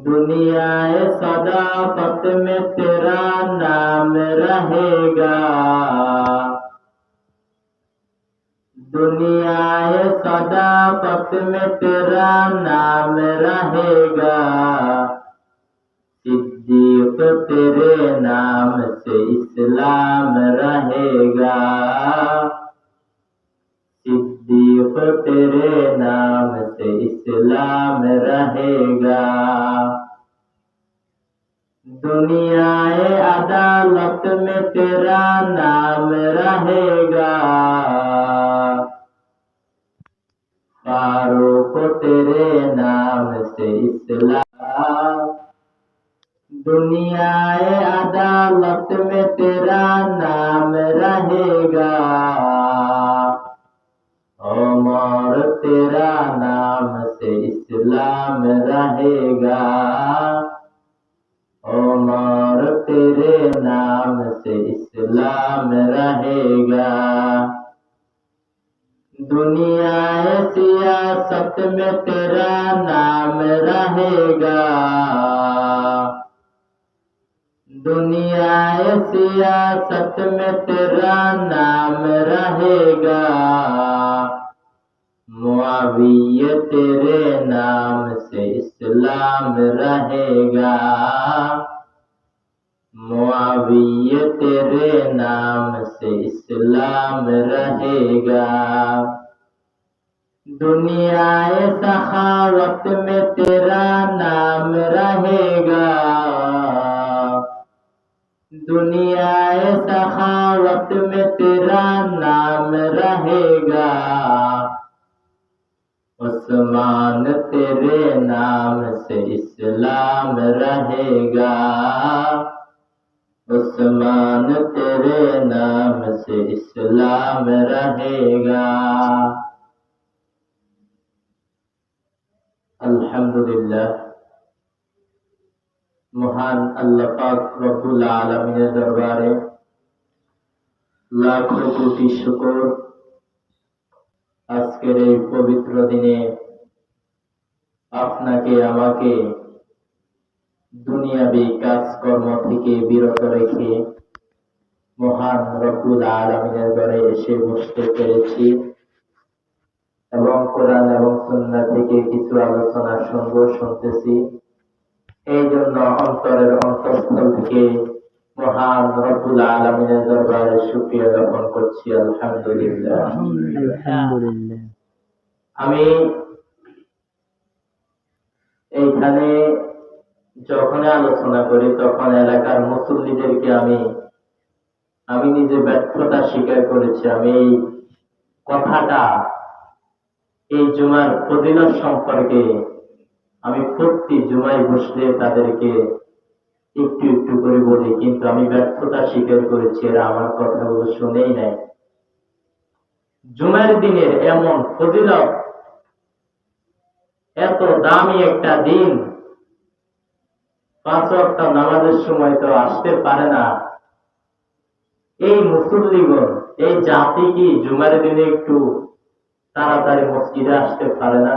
दुनियाए सदाकत में तेरा नाम रहेगा। दुनियाए सदाकत में तेरा नाम रहेगा। सिद्दीक तेरे नाम से इस्लाम रहेगा। सिद्दीक तेरे नाम से इस्लाम रहेगा। दुनियाए अदालत में तेरा नाम रहेगा। फारूक तेरे नाम से इस्लाम। दुनियाए अदालत में तेरा नाम रहेगा। उमर तेरा नाम से इस्लाम रहेगा। उमर तेरे नाम से इस्लाम रहेगा। दुनियाए सियासत में तेरा नाम रहेगा। दुनियाए सियासत में तेरा नाम रहेगा। मुआविया तेरे नाम से इस्लाम रहेगा। मुआविया तेरे नाम से इस्लाम रहेगा। दुनियाए सखावत में तेरा नाम रहेगा। दुनियाए सखावत में तेरा नाम रहेगा। उस्मान तेरे नाम से इस्लाम रहेगा। उस्मान तेरे नाम से इस्लाम रहेगा। अल्हम्दुलिल्लाह, महान अल्लाह पाक रब्बुल आलमीনের দরবারে লাখো কোটি শুকর। আজকের এই পবিত্র দিনে আপনাকে আমাকে দুনিয়াবী কাজকর্ম থেকে বিরত রেখে মহান রব্বুল আলমিনের ঘরে এসে বসতে পেরেছি এবং কোরআন এবং সুন্নাহ থেকে কিছু আলোচনা শুনতেছি। এই জন্য অন্তরের অন্তঃস্থল থেকে মহান রব্বুল আলমিনের দরবারে শুকরিয়া জ্ঞাপন করছি। আলহামদুলিল্লাহ। আমি এইখানে যখন আলোচনা করি তখন এলাকার মুসল্লিদেরকে আমি নিজে ব্যর্থতা স্বীকার করেছি। আমি এই কথাটা, এই জুমার ফজিলত সম্পর্কে আমি প্রতি জুমায় বসলে তাদেরকে একটু একটু করে বলি, কিন্তু আমি ব্যর্থতা স্বীকার করেছি, এরা আমার কথাগুলো শুনেই নাই। জুমার দিনের এমন ফজিলত, এত দামি একটা দিন, 5 ওয়াক্ত নামাজের সময় তো আসতে পারে না এই মুসল্লিগণ, এই জাতি কি জুমার দিনে একটু তাড়াতাড়ি মসজিদে আসতে পারে না?